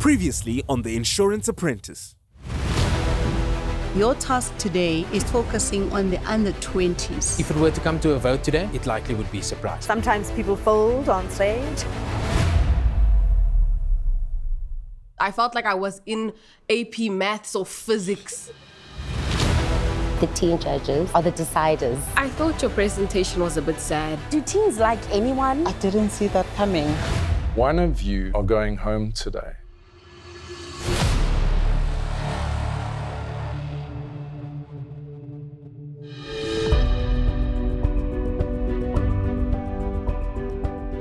Previously on The Insurance Apprentice. Your task today is focusing on the under 20s. If it were to come to a vote today, it likely would be surprise. Sometimes people fold on stage. I felt like I was in AP maths or physics. The teen judges are the deciders. I thought your presentation was a bit sad. Do teens like anyone? I didn't see that coming. One of you are going home today.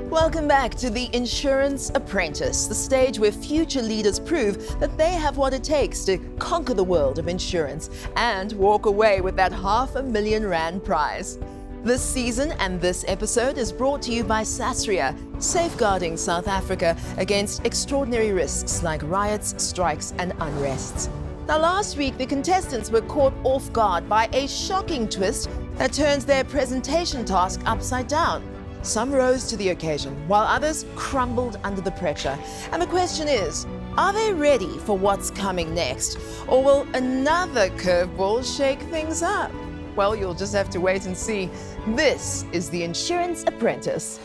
Welcome back to The Insurance Apprentice, the stage where future leaders prove that they have what it takes to conquer the world of insurance and walk away with that R500,000 prize. This season and this episode is brought to you by Sasria, safeguarding South Africa against extraordinary risks like riots, strikes and unrests. Now last week, the contestants were caught off guard by a shocking twist that turns their presentation task upside down. Some rose to the occasion, while others crumbled under the pressure. And the question is, are they ready for what's coming next? Or will another curveball shake things up? Well, you'll just have to wait and see. This is The Insurance Apprentice.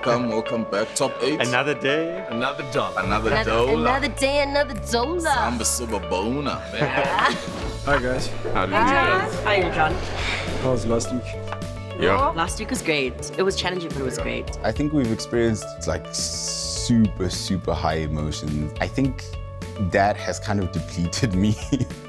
Welcome back. Top 8. Another day, Another dollar. Another dollar. Another day, another dollar. Samba Suba Bona. Hi guys. How did you guys? Hi, John. How was last week? Yeah. Last week was great. It was challenging, but it was great. I think we've experienced like super high emotions. I think that has kind of depleted me.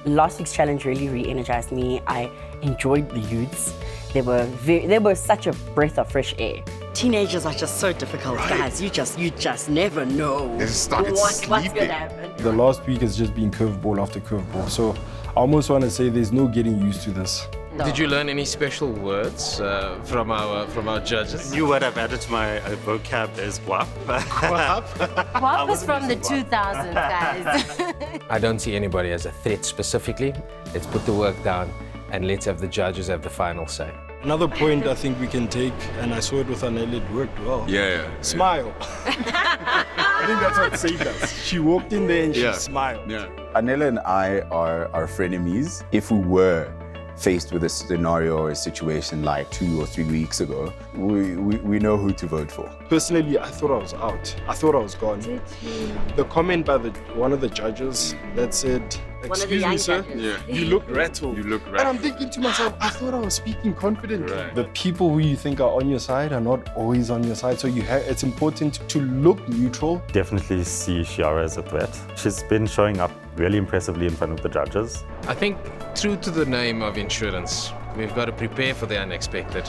Last week's challenge really re-energized me. I enjoyed the youths. They were such a breath of fresh air. Teenagers are just so difficult, guys. You just never know what's gonna happen. The last week has just been curveball after curveball. So I almost want to say there's no getting used to this. No. Did you learn any special words from our judges? a new word I've added to my vocab is guap. Guap was from the 2000s, guys. I don't see anybody as a threat specifically. Let's put the work down and let's have the judges have the final say. Another point I think we can take, and I saw it with Anele, it worked well. Yeah. Smile. I think that's what Say does. She walked in there and she smiled. Yeah. Anela and I are frenemies. If we were faced with a scenario or a situation like 2 or 3 weeks ago, we know who to vote for. Personally, I thought I was out. I thought I was gone. Did you? The comment by one of the judges that said, "Excuse me, sir, you look rattled." And I'm thinking to myself, I thought I was speaking confidently. Right. The people who you think are on your side are not always on your side. So it's important to look neutral. Definitely see Shiara as a threat. She's been showing up really impressively in front of the judges. I think true to the name of insurance, we've got to prepare for the unexpected.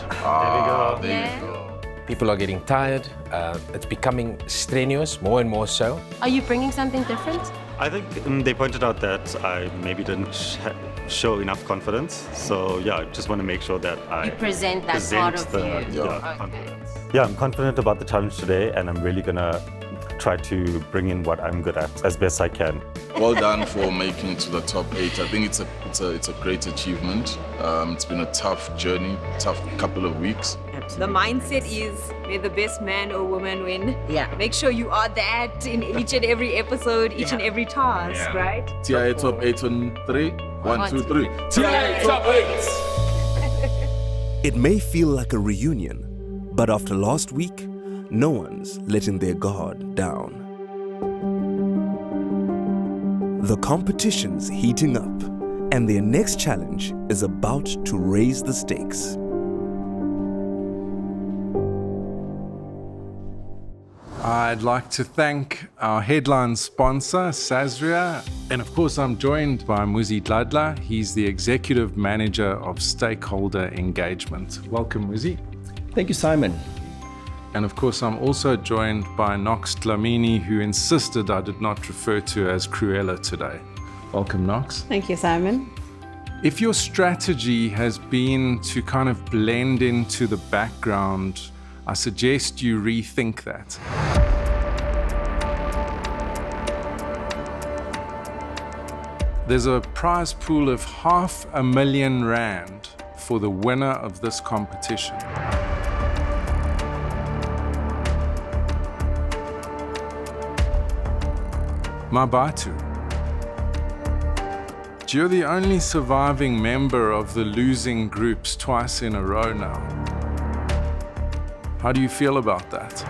There you go. People are getting tired. It's becoming strenuous, more and more so. Are you bringing something different? I think they pointed out that I maybe didn't show enough confidence. So yeah, I just want to make sure that I You present that part of you. confidence. Yeah, I'm confident about the challenge today, and I'm really gonna try to bring in what I'm good at as best I can. Well done for making it to the top 8. I think it's a great achievement. It's been a tough journey, tough couple of weeks. The mindset is may the best man or woman win. Yeah. Make sure you are that in each and every episode, each and every task, right? TIA top 8 on 3. 1, 2, 3. TIA top 8! It may feel like a reunion, but after last week, no one's letting their guard down. The competition's heating up, and their next challenge is about to raise the stakes. I'd like to thank our headline sponsor, Sasria. And of course, I'm joined by Muzi Dladla. He's the Executive Manager of Stakeholder Engagement. Welcome, Muzi. Thank you, Simon. And of course, I'm also joined by Knox Dlamini, who insisted I did not refer to as Cruella today. Welcome, Knox. Thank you, Simon. If your strategy has been to kind of blend into the background, I suggest you rethink that. There's a prize pool of R500,000 for the winner of this competition. Mabatu, you're the only surviving member of the losing groups twice in a row now. How do you feel about that?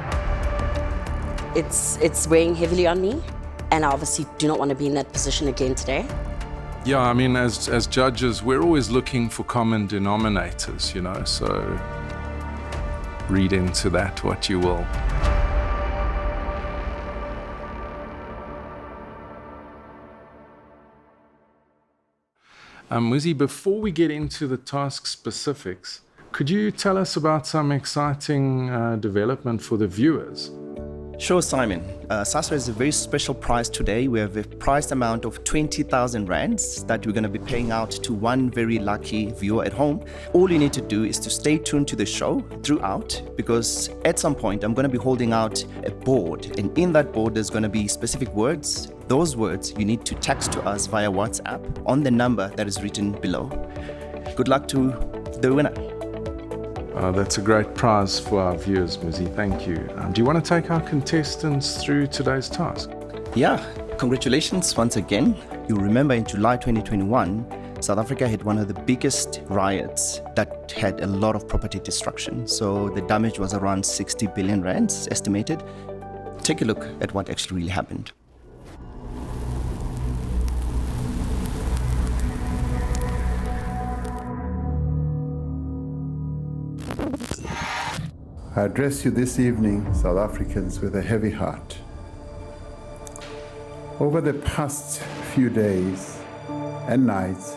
It's weighing heavily on me, and I obviously do not want to be in that position again today. Yeah, I mean, as judges, we're always looking for common denominators, you know, so read into that what you will. Muzi, before we get into the task specifics, could you tell us about some exciting development for the viewers? Sure, Simon. Sasria is a very special prize today. We have a prize amount of 20,000 rands that we're going to be paying out to one very lucky viewer at home. All you need to do is to stay tuned to the show throughout, because at some point I'm going to be holding out a board, and in that board there's going to be specific words. Those words you need to text to us via WhatsApp on the number that is written below. Good luck to the winner. That's a great prize for our viewers, Muzi. Thank you. Do you want to take our contestants through today's task? Yeah, congratulations once again. You'll remember in July 2021, South Africa had one of the biggest riots that had a lot of property destruction. So the damage was around 60 billion rands estimated. Take a look at what actually really happened. I address you this evening, South Africans, with a heavy heart. Over the past few days and nights,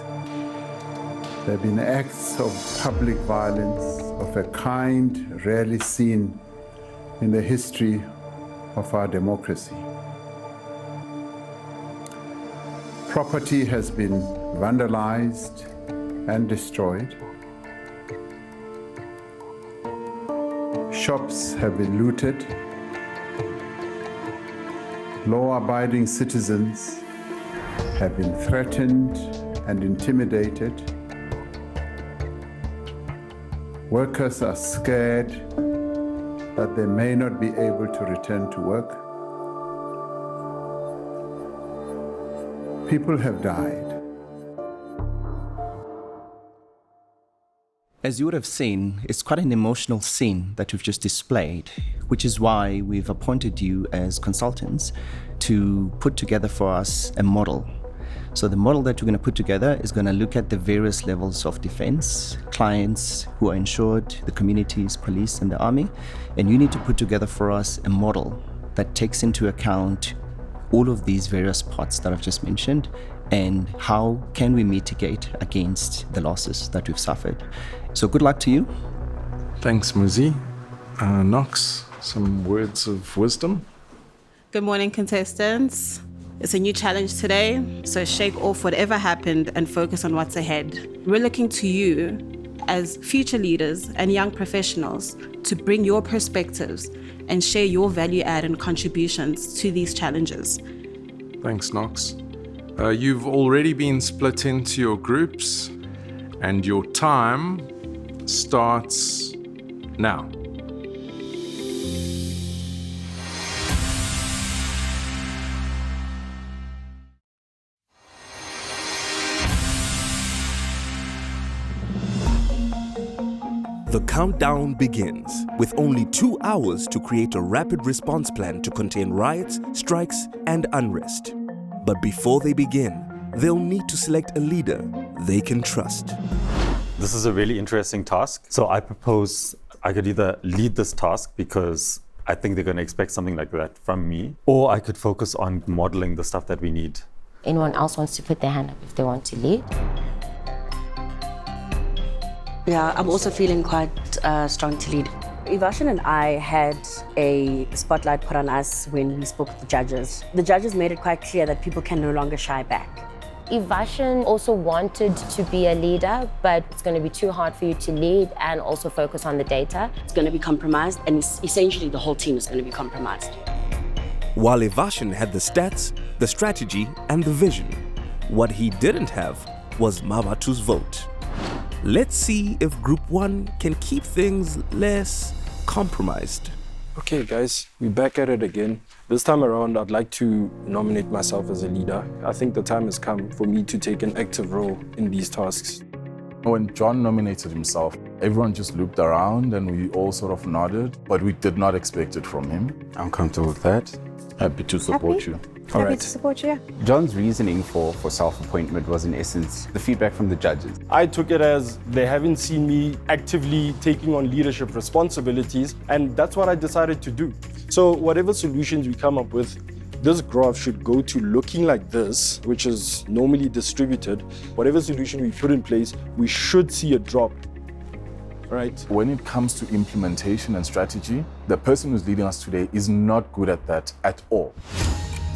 there have been acts of public violence of a kind rarely seen in the history of our democracy. Property has been vandalized and destroyed. Shops have been looted. Law-abiding citizens have been threatened and intimidated. Workers are scared that they may not be able to return to work. People have died. As you would have seen, it's quite an emotional scene that we've just displayed, which is why we've appointed you as consultants to put together for us a model. So the model that we're going to put together is going to look at the various levels of defense, clients who are insured, the communities, police, and the army. And you need to put together for us a model that takes into account all of these various parts that I've just mentioned, and how can we mitigate against the losses that we've suffered. So good luck to you. Thanks, Muzi. Knox, some words of wisdom? Good morning, contestants. It's a new challenge today, so shake off whatever happened and focus on what's ahead. We're looking to you as future leaders and young professionals to bring your perspectives and share your value add and contributions to these challenges. Thanks, Knox. You've already been split into your groups, and your time starts now. The countdown begins with only 2 hours to create a rapid response plan to contain riots, strikes, and unrest. But before they begin, they'll need to select a leader they can trust. This is a really interesting task. So I propose I could either lead this task because I think they're going to expect something like that from me, or I could focus on modeling the stuff that we need. Anyone else wants to put their hand up if they want to lead? Yeah, I'm also feeling quite strong to lead. Ivashan and I had a spotlight put on us when we spoke with the judges. The judges made it quite clear that people can no longer shy back. Ivashan also wanted to be a leader, but it's going to be too hard for you to lead and also focus on the data. It's going to be compromised, and essentially the whole team is going to be compromised. While Ivashan had the stats, the strategy, and the vision, what he didn't have was Mabatu's vote. Let's see if Group 1 can keep things less compromised. Okay guys, we're back at it again. This time around, I'd like to nominate myself as a leader. I think the time has come for me to take an active role in these tasks. When John nominated himself, everyone just looked around and we all sort of nodded, but we did not expect it from him. I'm comfortable with that. Happy to support you. Happy to support you. John's reasoning for self-appointment was in essence the feedback from the judges. I took it as they haven't seen me actively taking on leadership responsibilities, and that's what I decided to do. So whatever solutions we come up with, this graph should go to looking like this, which is normally distributed. Whatever solution we put in place, we should see a drop. Right. When it comes to implementation and strategy, the person who's leading us today is not good at that at all.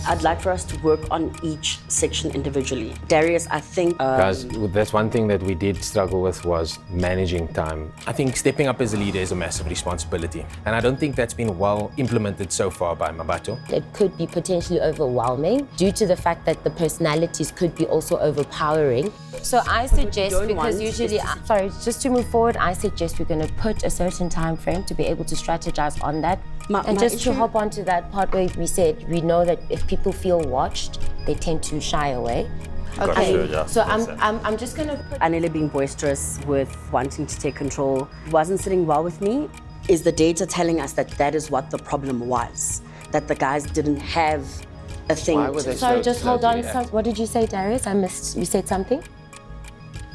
I'd like for us to work on each section individually. Darius, I think... Guys, that's one thing that we did struggle with was managing time. I think stepping up as a leader is a massive responsibility. And I don't think that's been well implemented so far by Mabatu. It could be potentially overwhelming due to the fact that the personalities could be also overpowering. So I suggest, because usually, just to move forward, I suggest we're going to put a certain time frame to be able to strategize on that. And just to hop onto that part where we said, we know that if people feel watched, they tend to shy away. Okay, so I'm just going to put... Anele being boisterous with wanting to take control wasn't sitting well with me. Is the data telling us that that is what the problem was? That the guys didn't have a thing? Sorry, just hold on. What did you say, Darius? I missed. You said something?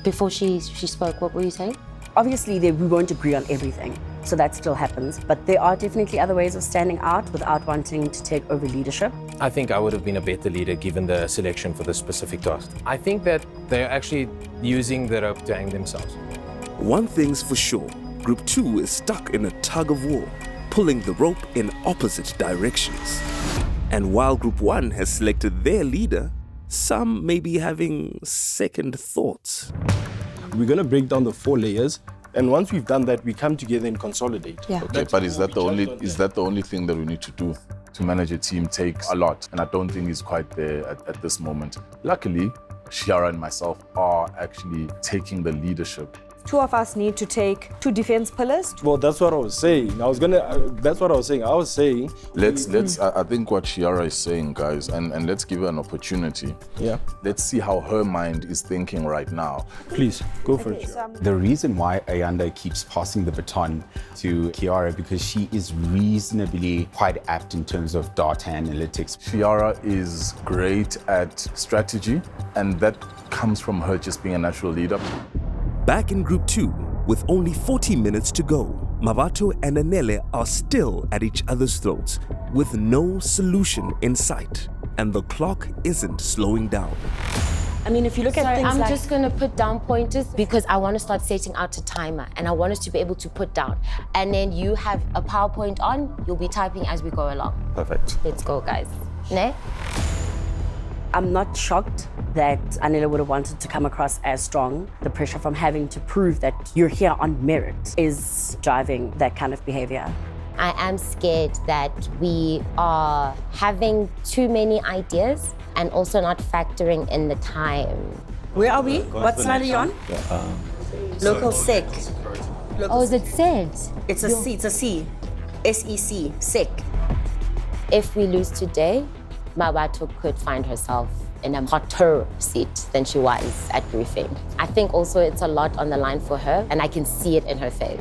Before she spoke, what were you saying? Obviously, we won't agree on everything, so that still happens. But there are definitely other ways of standing out without wanting to take over leadership. I think I would have been a better leader given the selection for this specific task. I think that they're actually using the rope to hang themselves. One thing's for sure, Group 2 is stuck in a tug of war, pulling the rope in opposite directions. And while Group 1 has selected their leader, some may be having second thoughts. We're going to break down the 4 layers, and once we've done that, we come together and consolidate. Yeah. Okay, but is that the only thing that we need to do? To manage a team takes a lot, and I don't think it's quite there at this moment. Luckily, Shiara and myself are actually taking the leadership. 2 of us need to take 2 defense pillars. Well, that's what I was saying. That's what I was saying. I was saying... I think what Shiara is saying, guys, and let's give her an opportunity. Yeah. Let's see how her mind is thinking right now. Please, go for it. The reason why Ayanda keeps passing the baton to Kiara because she is reasonably quite apt in terms of data analytics. Shiara is great at strategy, and that comes from her just being a natural leader. Back in Group 2, with only 40 minutes to go, Mavato and Anele are still at each other's throats, with no solution in sight, and the clock isn't slowing down. I mean, if you look at things I'm just going to put down pointers because I want to start setting out a timer, and I want us to be able to put down. And then you have a PowerPoint on, you'll be typing as we go along. Perfect. Let's go, guys. Ne? I'm not shocked that Anele would have wanted to come across as strong. The pressure from having to prove that you're here on merit is driving that kind of behavior. I am scared that we are having too many ideas and also not factoring in the time. Where are we? What slide are you on? Local SEC. Oh, is it SEC? It's a C, it's a C. SEC, SEC. If we lose today, Mabatu could find herself in a hotter seat than she was at briefing. I think also it's a lot on the line for her, and I can see it in her face.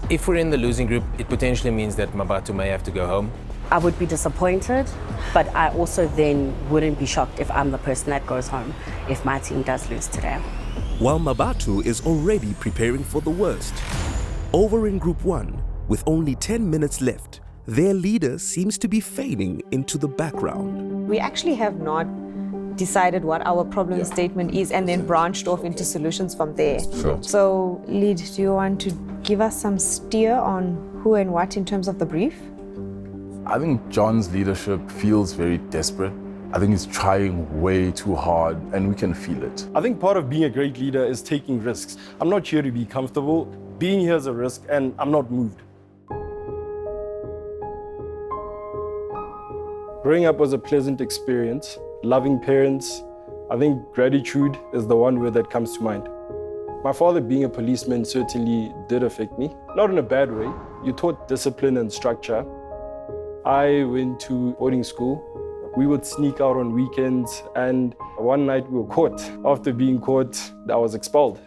If we're in the losing group, it potentially means that Mabatu may have to go home. I would be disappointed, but I also then wouldn't be shocked if I'm the person that goes home if my team does lose today. While Mabatu is already preparing for the worst. Over in Group 1, with only 10 minutes left, their leader seems to be fading into the background. We actually have not decided what our problem statement is and then branched off into solutions from there. Sure. So, Lead, do you want to give us some steer on who and what in terms of the brief? I think John's leadership feels very desperate. I think he's trying way too hard, and we can feel it. I think part of being a great leader is taking risks. I'm not here to be comfortable. Being here is a risk, and I'm not moved. Growing up was a pleasant experience. Loving parents. I think gratitude is the one word that comes to mind. My father being a policeman certainly did affect me. Not in a bad way. You taught discipline and structure. I went to boarding school. We would sneak out on weekends, and one night we were caught. After being caught, I was expelled.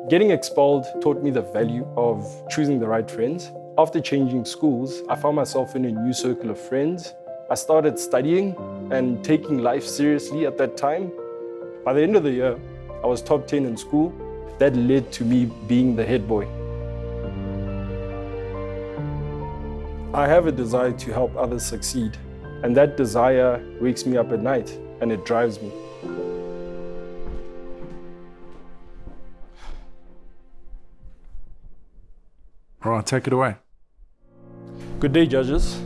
Getting expelled taught me the value of choosing the right friends. After changing schools, I found myself in a new circle of friends. I started studying and taking life seriously at that time. By the end of the year, I was top 10 in school. That led to me being the head boy. I have a desire to help others succeed, and that desire wakes me up at night, and it drives me. All right, take it away. Good day, judges.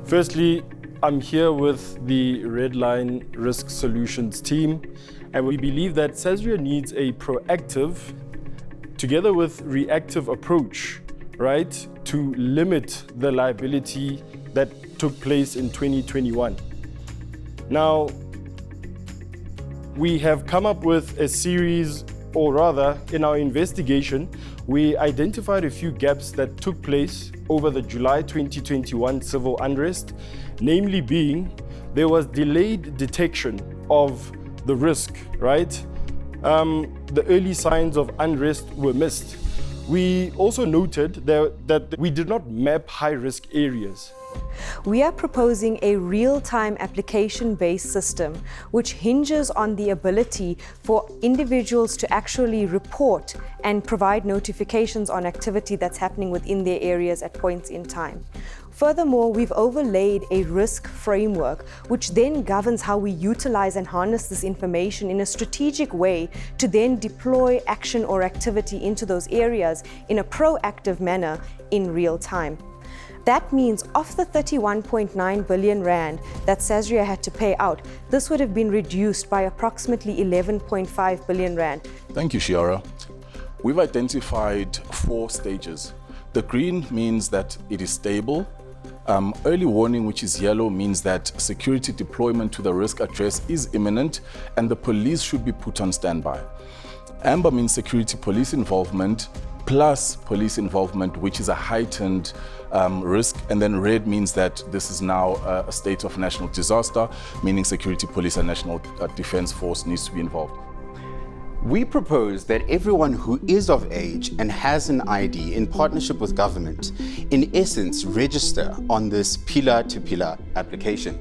Firstly, I'm here with the Red Line Risk Solutions team, and we believe that Sasria needs a proactive, together with reactive approach, right, to limit the liability that took place in 2021. Now, we have come up with a series, or rather, in our investigation, we identified a few gaps that took place over the July 2021 civil unrest, namely being there was delayed detection of the risk, right? The early signs of unrest were missed. We also noted that we did not map high-risk areas. We are proposing a real-time application-based system which hinges on the ability for individuals to actually report and provide notifications on activity that's happening within their areas at points in time. Furthermore, we've overlaid a risk framework which then governs how we utilize and harness this information in a strategic way to then deploy action or activity into those areas in a proactive manner in real time. That means of the 31.9 billion rand that Sasria had to pay out, this would have been reduced by approximately 11.5 billion rand. Thank you, Shiara. We've identified 4 stages. The green means that it is stable. Early warning, which is yellow, means that security deployment to the risk address is imminent and the police should be put on standby. Amber means security police involvement plus police involvement, which is a heightened risk. And then red means that this is now a state of national disaster, meaning security police and national defense force needs to be involved. We propose that everyone who is of age and has an ID in partnership with government, in essence, register on this pillar-to-pillar application.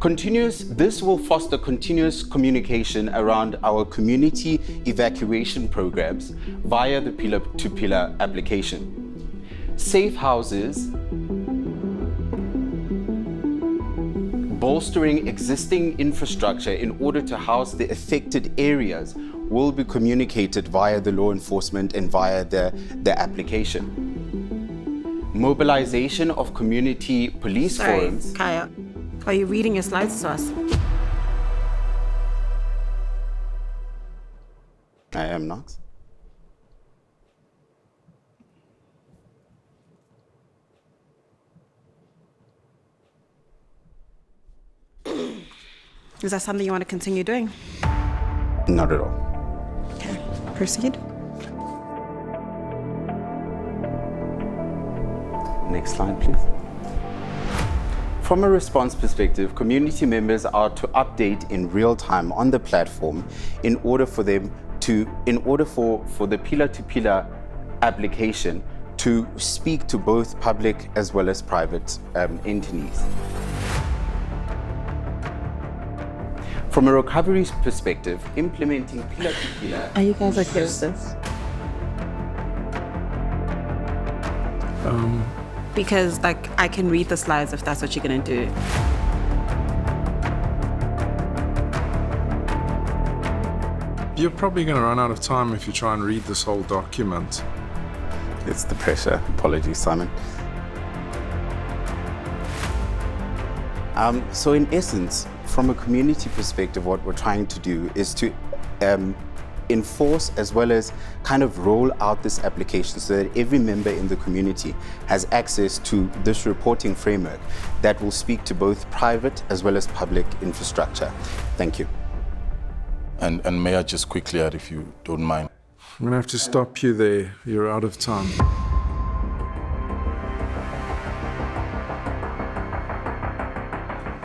This will foster continuous communication around our community evacuation programs via the pillar-to-pillar application. Safe houses, bolstering existing infrastructure in order to house the affected areas will be communicated via the law enforcement and via the application. Mobilization of community police forums. Kaya, are you reading your slides to us? I am not. Is that something you want to continue doing? Not at all. Okay, proceed. Next slide, please. From a response perspective, community members are to update in real time on the platform in order for the pillar-to-pillar application to speak to both public as well as private entities. From a recovery perspective, implementing pillar-to-pillar... Are you guys okay with this? Because I can read the slides if that's what you're gonna do. You're probably going to run out of time if you try and read this whole document. It's the pressure. Apologies, Simon. So in essence, from a community perspective, what we're trying to do is to enforce as well as kind of roll out this application so that every member in the community has access to this reporting framework that will speak to both private as well as public infrastructure. Thank you. And may I just quickly add, if you don't mind? I'm gonna have to stop you there. You're out of time.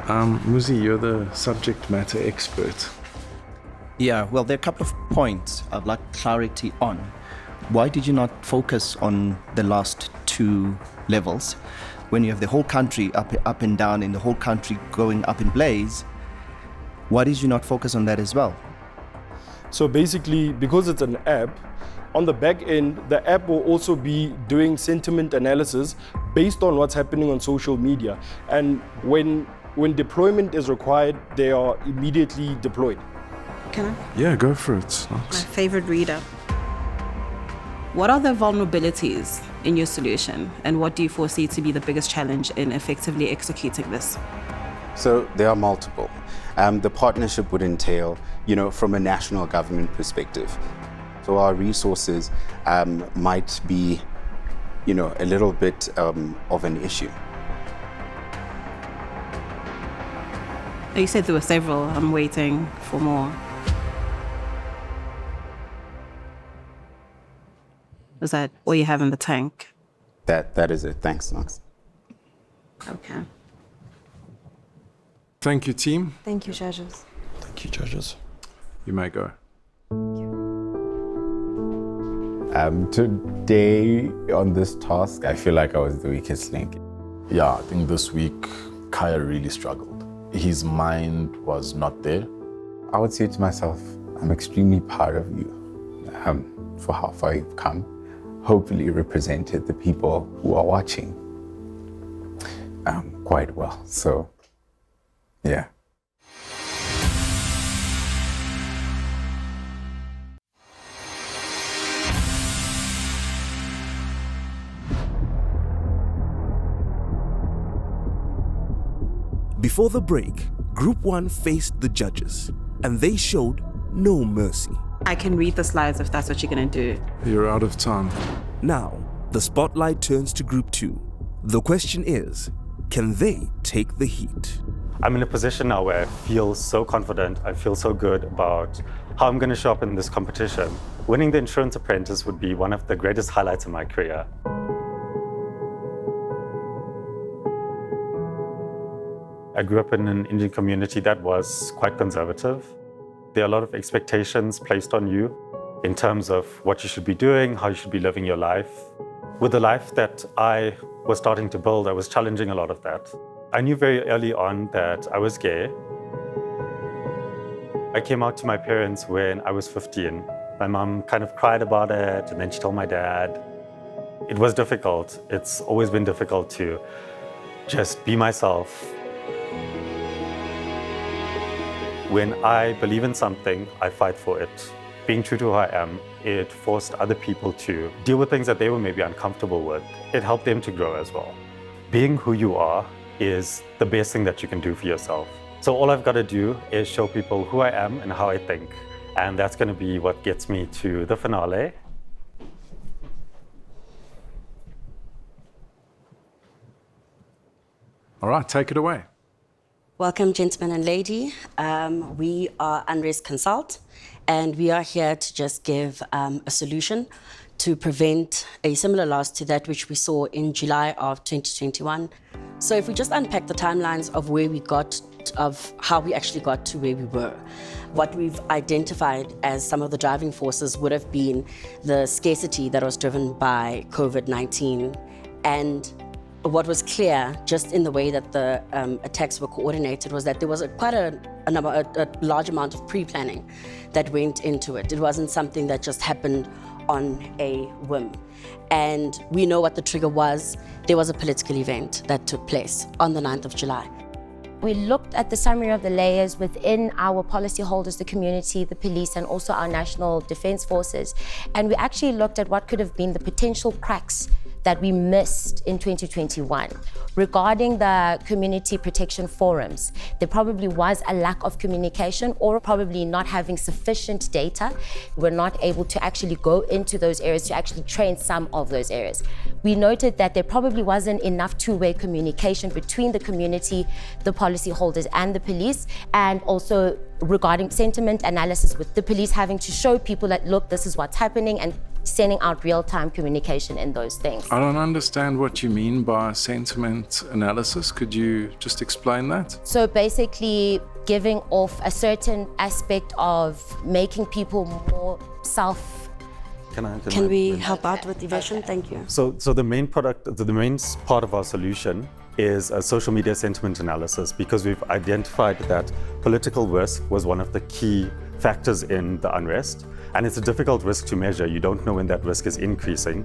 Muzi, you're the subject matter expert. Yeah, well, there are a couple of points I'd like clarity on. Why did you not focus on the last two levels? When you have the whole country up and down and the whole country going up in blaze, why did you not focus on that as well? So basically, because it's an app, on the back end, the app will also be doing sentiment analysis based on what's happening on social media. And when deployment is required, they are immediately deployed. Can I? Yeah, go for it. My favorite reader. What are the vulnerabilities in your solution, and what do you foresee to be the biggest challenge in effectively executing this? So there are multiple. The partnership would entail, from a national government perspective. So our resources might be, a little bit of an issue. You said there were several. I'm waiting for more. Is that all you have in the tank? That is it. Thanks, Knox. Okay. Thank you, team. Thank you, judges. Thank you, judges. You may go. Today on this task, I feel like I was the weakest link. Yeah, I think this week, Kaya really struggled. His mind was not there. I would say to myself, I'm extremely proud of you for how far you've come. Hopefully you represented the people who are watching quite well. So, yeah. Before the break, Group 1 faced the judges, and they showed no mercy. I can read the slides if that's what you're going to do. You're out of time. Now, the spotlight turns to Group 2. The question is, can they take the heat? I'm in a position now where I feel so confident, I feel so good about how I'm going to show up in this competition. Winning the Insurance Apprentice would be one of the greatest highlights of my career. I grew up in an Indian community that was quite conservative. There are a lot of expectations placed on you in terms of what you should be doing, how you should be living your life. With the life that I was starting to build, I was challenging a lot of that. I knew very early on that I was gay. I came out to my parents when I was 15. My mom kind of cried about it, and then she told my dad. It was difficult. It's always been difficult to just be myself. When I believe in something, I fight for it. Being true to who I am, it forced other people to deal with things that they were maybe uncomfortable with. It helped them to grow as well. Being who you are is the best thing that you can do for yourself. So all I've got to do is show people who I am and how I think. And that's going to be what gets me to the finale. All right, take it away. Welcome, gentlemen and lady. We are Unrest Consult, and we are here to just give a solution to prevent a similar loss to that which we saw in July of 2021. So if we just unpack the timelines of where we got, of how we actually got to where we were, what we've identified as some of the driving forces would have been the scarcity that was driven by COVID-19. And what was clear, just in the way that the attacks were coordinated, was that there was quite a large amount of pre-planning that went into it. It wasn't something that just happened on a whim. And we know what the trigger was. There was a political event that took place on the 9th of July. We looked at the summary of the layers within our policyholders, the community, the police, and also our national defense forces. And we actually looked at what could have been the potential cracks that we missed in 2021. Regarding the community protection forums, there probably was a lack of communication or probably not having sufficient data. We're not able to actually go into those areas to actually train some of those areas. We noted that there probably wasn't enough two-way communication between the community, the policyholders and the police, and also regarding sentiment analysis with the police having to show people that, look, this is what's happening, and sending out real-time communication in those things. I don't understand what you mean by sentiment analysis. Could you just explain that? So basically giving off a certain aspect of making people more self. Can we help out with evasion? Thank you. So the main part of our solution is a social media sentiment analysis, because we've identified that political risk was one of the key factors in the unrest. And it's a difficult risk to measure. You don't know when that risk is increasing.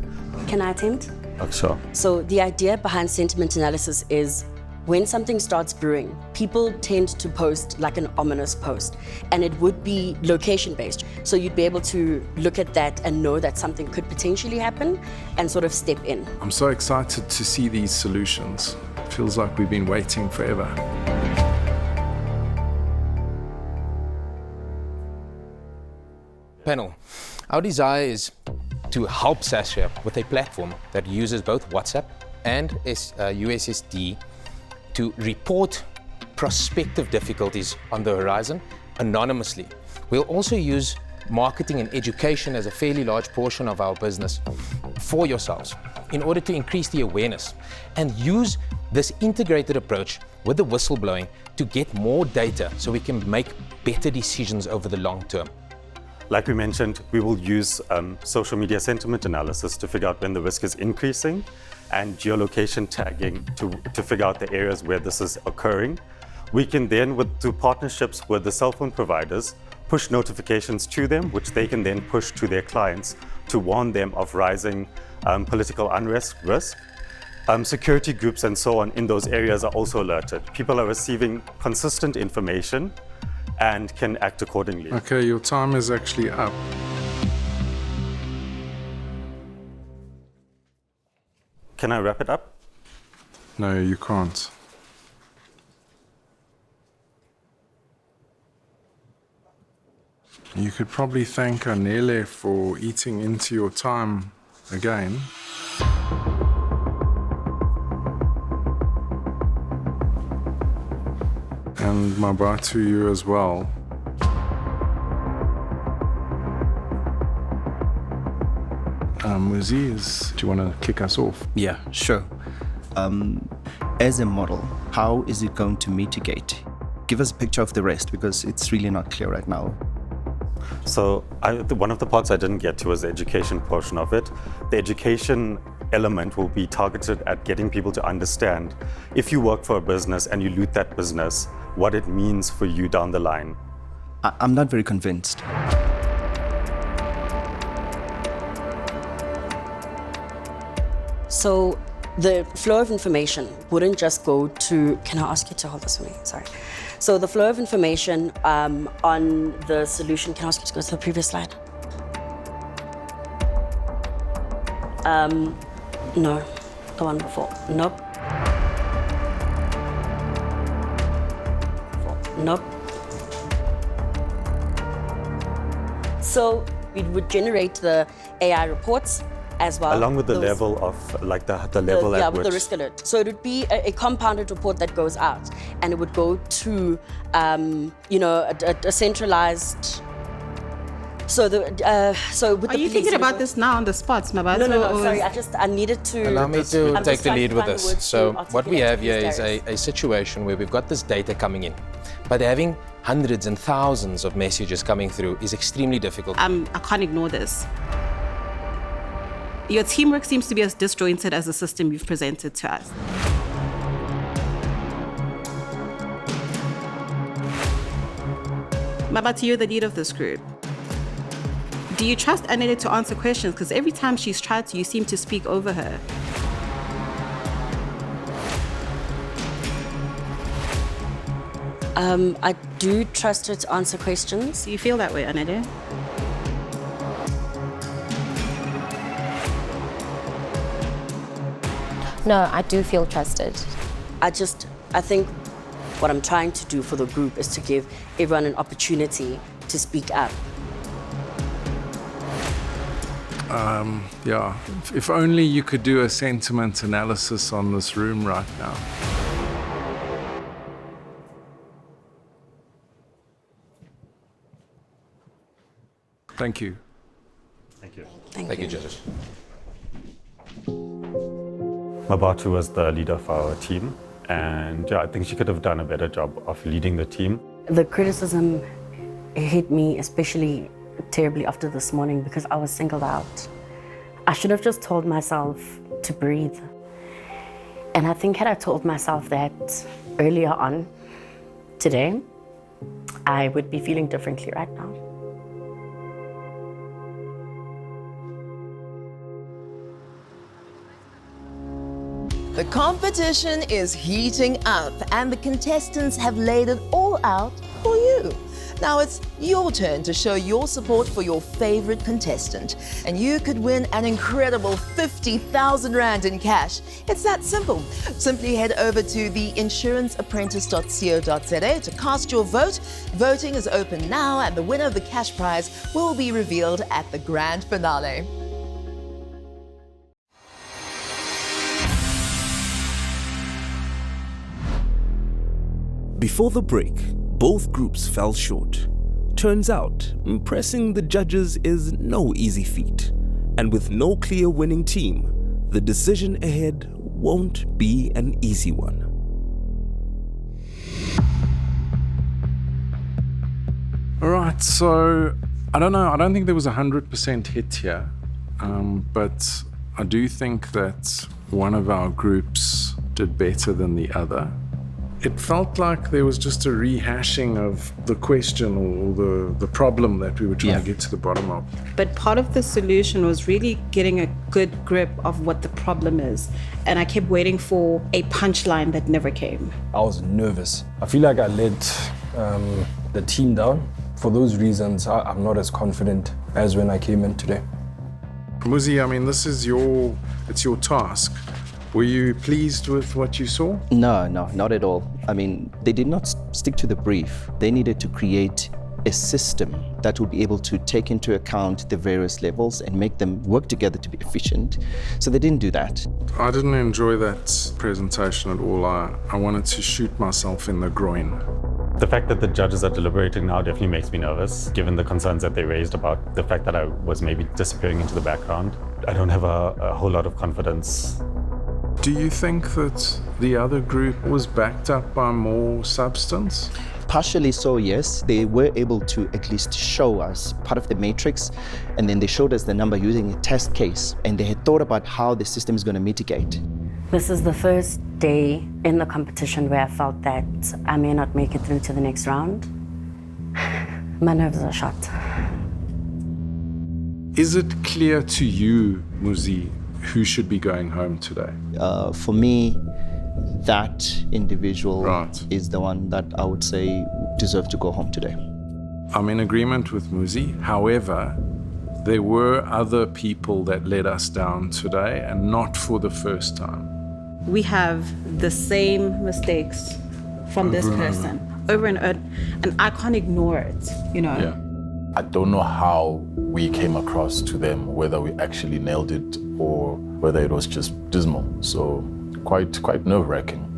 Can I attempt? Oh, sure. So the idea behind sentiment analysis is when something starts brewing, people tend to post like an ominous post, and it would be location-based. So you'd be able to look at that and know that something could potentially happen and sort of step in. I'm so excited to see these solutions. It feels like we've been waiting forever. Panel, our desire is to help Sasria with a platform that uses both WhatsApp and USSD to report prospective difficulties on the horizon anonymously. We'll also use marketing and education as a fairly large portion of our business for yourselves in order to increase the awareness and use this integrated approach with the whistleblowing to get more data so we can make better decisions over the long term. Like we mentioned, we will use social media sentiment analysis to figure out when the risk is increasing, and geolocation tagging to figure out the areas where this is occurring. We can then, through partnerships with the cell phone providers, push notifications to them, which they can then push to their clients to warn them of rising political unrest risk. Security groups and so on in those areas are also alerted. People are receiving consistent information and can act accordingly. Okay, your time is actually up. Can I wrap it up? No, you can't. You could probably thank Anele for eating into your time again. And my bye to you as well. Muzi, do you want to kick us off? Yeah, sure. As a model, how is it going to mitigate? Give us a picture of the rest, because it's really not clear right now. So one of the parts I didn't get to was the education portion of it. The education element will be targeted at getting people to understand, if you work for a business and you loot that business, what it means for you down the line. I'm not very convinced. So the flow of information wouldn't just go to, can I ask you to hold this for me? Sorry. So the flow of information on the solution, can I ask you to go to the previous slide? No, the one before. Nope. Nope. So we would generate the AI reports as well. Along with the level of, like the level at which... with the risk alert. So it would be a compounded report that goes out, and it would go to, a centralized... So with Are you thinking about this now on the spot, Mabato? No, sorry, I needed to... Allow me to take the lead with this. So what we have here is a situation where we've got this data coming in, but having hundreds and thousands of messages coming through is extremely difficult. I can't ignore this. Your teamwork seems to be as disjointed as the system you've presented to us. Mabato, you're the lead of this group. Do you trust Anele to answer questions? Because every time she's tried to, you seem to speak over her. I do trust her to answer questions. Do you feel that way, Anele? No, I do feel trusted. I think what I'm trying to do for the group is to give everyone an opportunity to speak up. Yeah, if only you could do a sentiment analysis on this room right now. Thank you. Thank you. Thank you, judges. Mabatu was the leader of our team, and I think she could have done a better job of leading the team. The criticism hit me especially terribly after this morning because I was singled out. I should have just told myself to breathe. And I think had I told myself that earlier on today, I would be feeling differently right now. The competition is heating up and the contestants have laid it all out for you. Now it's your turn to show your support for your favorite contestant, and you could win an incredible 50,000 Rand in cash. It's that simple. Simply head over to theinsuranceapprentice.co.za to cast your vote. Voting is open now, and the winner of the cash prize will be revealed at the grand finale. Before the break, both groups fell short. Turns out, impressing the judges is no easy feat. And with no clear winning team, the decision ahead won't be an easy one. All right, so I don't know. I don't think there was 100% hit here, but I do think that one of our groups did better than the other. It felt like there was just a rehashing of the question or the problem that we were trying to get to the bottom of. But part of the solution was really getting a good grip of what the problem is. And I kept waiting for a punchline that never came. I was nervous. I feel like I let the team down. For those reasons, I'm not as confident as when I came in today. Muzi, I mean, it's your task. Were you pleased with what you saw? No, not at all. I mean, they did not stick to the brief. They needed to create a system that would be able to take into account the various levels and make them work together to be efficient. So they didn't do that. I didn't enjoy that presentation at all. I wanted to shoot myself in the groin. The fact that the judges are deliberating now definitely makes me nervous, given the concerns that they raised about the fact that I was maybe disappearing into the background. I don't have a whole lot of confidence. Do you think that the other group was backed up by more substance? Partially so, yes. They were able to at least show us part of the matrix, and then they showed us the number using a test case, and they had thought about how the system is going to mitigate. This is the first day in the competition where I felt that I may not make it through to the next round. My nerves are shot. Is it clear to you, Muzi, who should be going home today? For me, that individual is the one that I would say deserved to go home today. I'm in agreement with Muzi. However, there were other people that let us down today, and not for the first time. We have the same mistakes from this person over and over, and I can't ignore it, you know? Yeah. I don't know how we came across to them, whether we actually nailed it or whether it was just dismal. So quite nerve-wracking.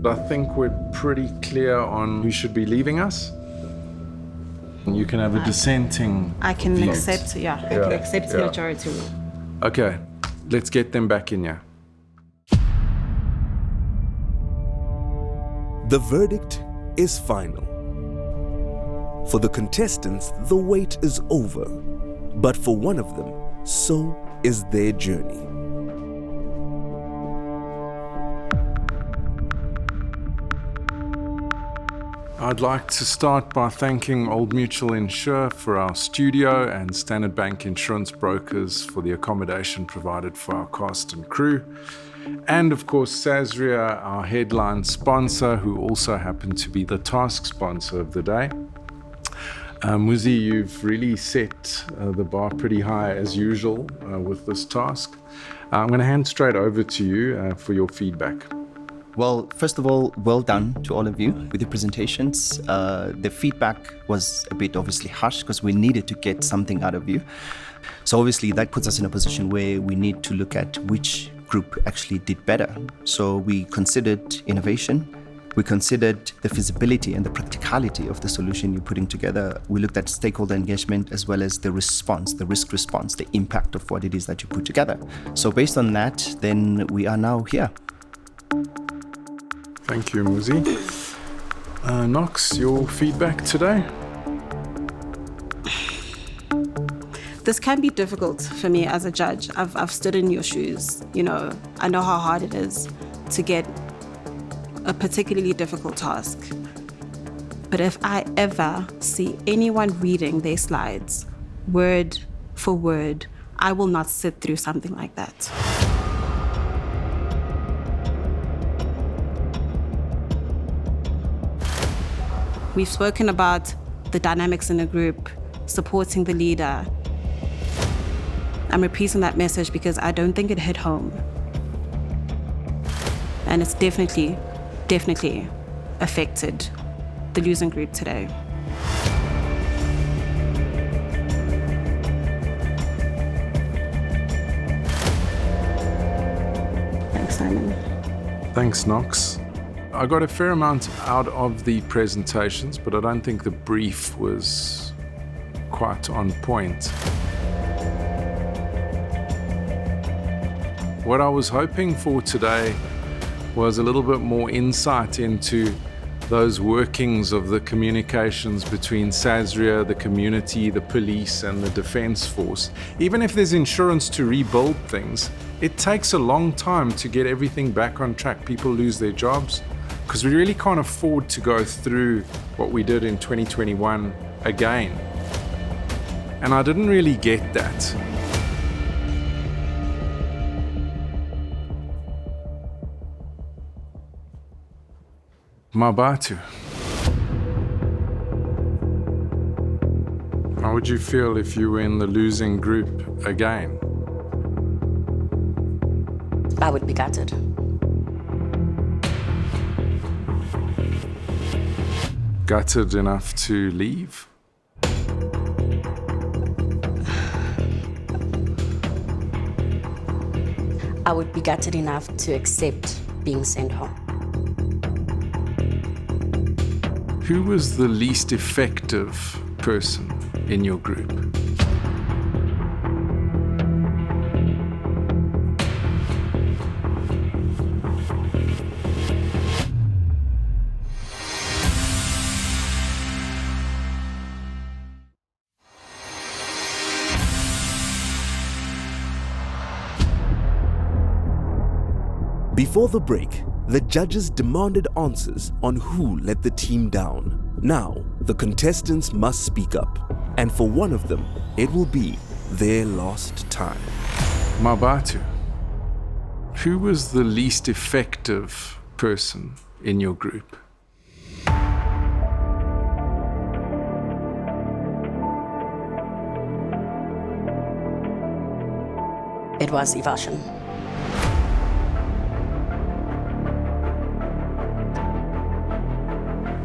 I think we're pretty clear on who should be leaving us. You can have a dissenting I can vote. accept, I can accept the majority rule. Okay, let's get them back in here. The verdict is final. For the contestants, the wait is over. But for one of them, so is their journey. I'd like to start by thanking Old Mutual Insure for our studio and Standard Bank Insurance Brokers for the accommodation provided for our cast and crew. And of course, Sasria, our headline sponsor, who also happened to be the task sponsor of the day. Muzi, you've really set the bar pretty high as usual with this task. I'm going to hand straight over to you for your feedback. Well, first of all, well done to all of you with the presentations. The feedback was a bit obviously harsh because we needed to get something out of you. So obviously that puts us in a position where we need to look at which group actually did better. So we considered innovation. We considered the feasibility and the practicality of the solution you're putting together. We looked at stakeholder engagement as well as the response, the risk response, the impact of what it is that you put together. So based on that, then we are now here. Thank you, Muzi. Knox, your feedback today? This can be difficult for me as a judge. I've stood in your shoes. You know, I know how hard it is to get a particularly difficult task. But if I ever see anyone reading their slides word for word, I will not sit through something like that. We've spoken about the dynamics in a group, supporting the leader. I'm repeating that message because I don't think it hit home. And it's definitely affected the losing group today. Thanks, Simon. Thanks, Knox. I got a fair amount out of the presentations, but I don't think the brief was quite on point. What I was hoping for today was a little bit more insight into those workings of the communications between Sasria, the community, the police, and the defense force. Even if there's insurance to rebuild things, it takes a long time to get everything back on track. People lose their jobs because we really can't afford to go through what we did in 2021 again. And I didn't really get that. Mabatu, how would you feel if you were in the losing group again? I would be gutted. Gutted enough to leave? I would be gutted enough to accept being sent home. Who was the least effective person in your group? Before the break, the judges demanded answers on who let the team down. Now, the contestants must speak up, and for one of them, it will be their last time. Mabatu, who was the least effective person in your group? It was Ivashan.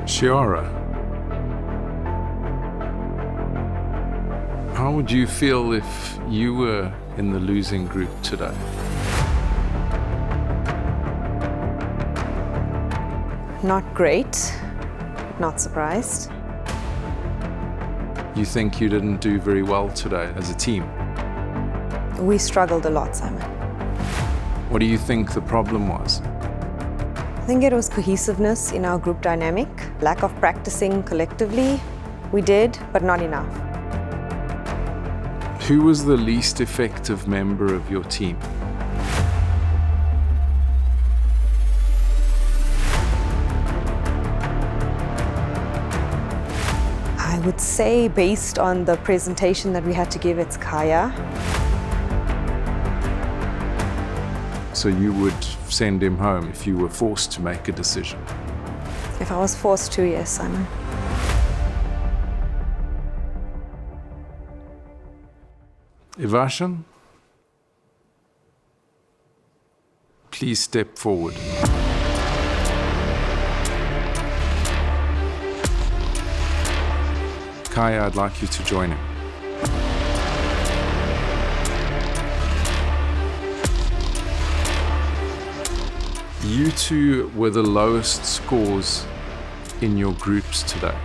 Shiara, how would you feel if you were in the losing group today? Not great, not surprised. You think you didn't do very well today as a team? We struggled a lot, Simon. What do you think the problem was? I think it was cohesiveness in our group dynamic, lack of practicing collectively. We did, but not enough. Who was the least effective member of your team? I would say, based on the presentation that we had to give, it's Kaya. So you would send him home if you were forced to make a decision? If I was forced to, yes, Simon. Ivashan, please step forward. Kaya, I'd like you to join him. You two were the lowest scores in your groups today.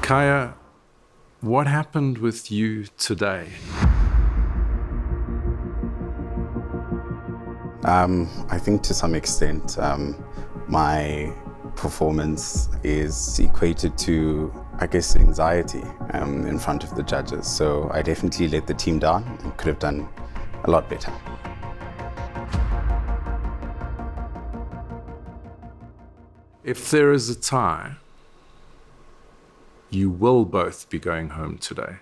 Kaya, what happened with you today? I think to some extent, my performance is equated to, I guess, anxiety in front of the judges. So I definitely let the team down and could have done a lot better. If there is a tie, you will both be going home today.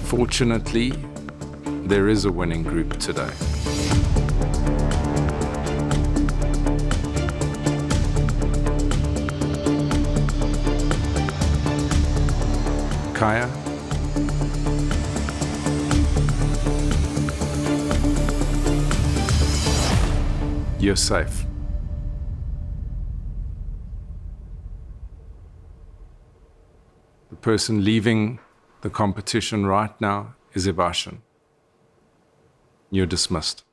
Fortunately, there is a winning group today. Kaya, you're safe. The person leaving the competition right now is Ivashan. You're dismissed.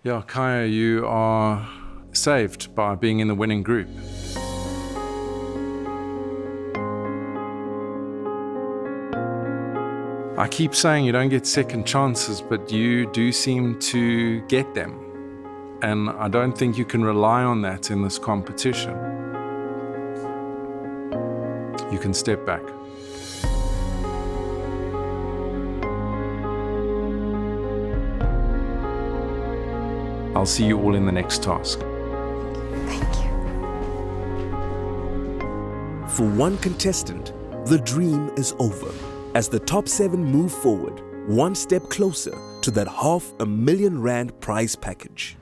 Yeah, Kaya, you are saved by being in the winning group. I keep saying you don't get second chances, but you do seem to get them. And I don't think you can rely on that in this competition. You can step back. I'll see you all in the next task. For one contestant, the dream is over as the top 7 move forward, one step closer to that R500,000 prize package.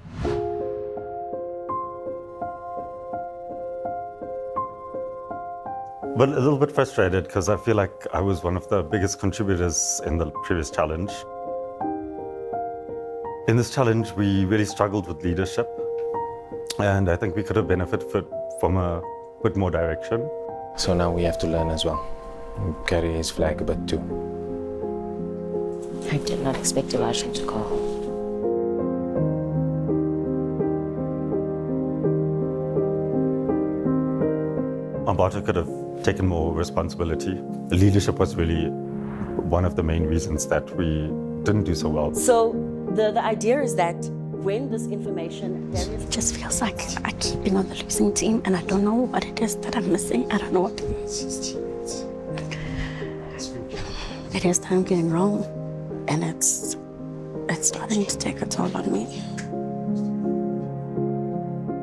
But a little bit frustrated because I feel like I was one of the biggest contributors in the previous challenge. In this challenge, we really struggled with leadership, and I think we could have benefited from a bit more direction. So now we have to learn as well. Carry his flag a bit too. I did not expect Ivashan to go home. Ambato could have taken more responsibility. The leadership was really one of the main reasons that we didn't do so well. So the idea is that when this information, it just feels like I keep being on the losing team and I don't know what it is that I'm missing. I don't know what it is. It is that I'm getting wrong, and it's starting to take a toll on me.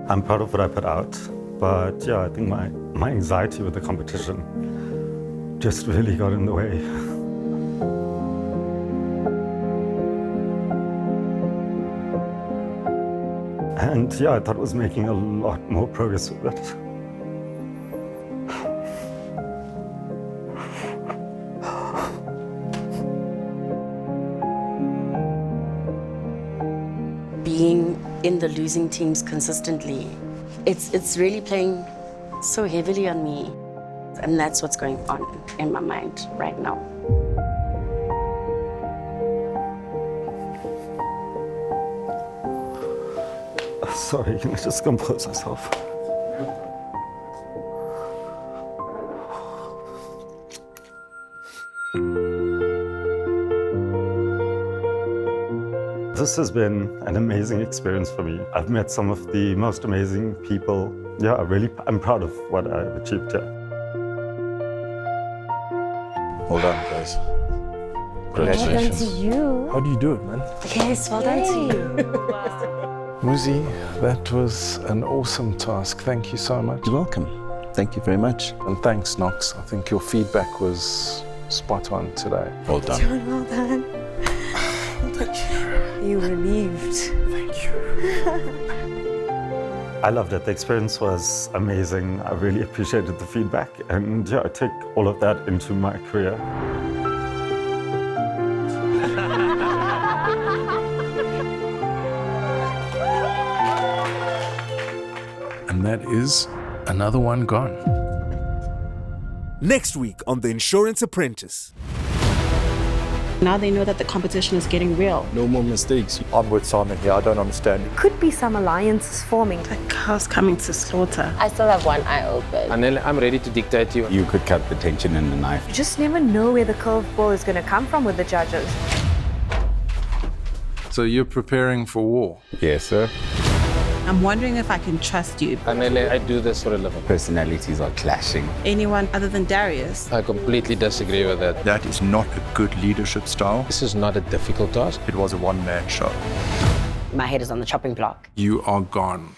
I'm proud of what I put out, but yeah, I think my anxiety with the competition just really got in the way. And yeah, I thought it was making a lot more progress with it. being in the losing teams consistently, it's really playing so heavily on me. And that's what's going on in my mind right now. Sorry, can I just compose myself? This has been an amazing experience for me. I've met some of the most amazing people. Yeah, I'm proud of what I've achieved here. Well done, guys. Congratulations. Well done to you. How do you do it, man? Yes, well done to you. Muzi, that was an awesome task. Thank you so much. You're welcome. Thank you very much. And thanks, Knox. I think your feedback was spot on today. Well done. John, well done. You relieved. Thank you. I loved it. The experience was amazing. I really appreciated the feedback. And yeah, I take all of that into my career. And that is another one gone. Next week on The Insurance Apprentice. Now they know that the competition is getting real. No more mistakes. I'm with Simon here. I don't understand. Could be some alliances forming. The cow's coming to slaughter. I still have one eye open. Anele, I'm ready to dictate to you. You could cut the tension in the knife. You just never know where the curveball is going to come from with the judges. So you're preparing for war? Yes, sir. I'm wondering if I can trust you. Anele, I do this for a living. Personalities are clashing. Anyone other than Darius? I completely disagree with that. That is not a good leadership style. This is not a difficult task. It was a one-man show. My head is on the chopping block. You are gone.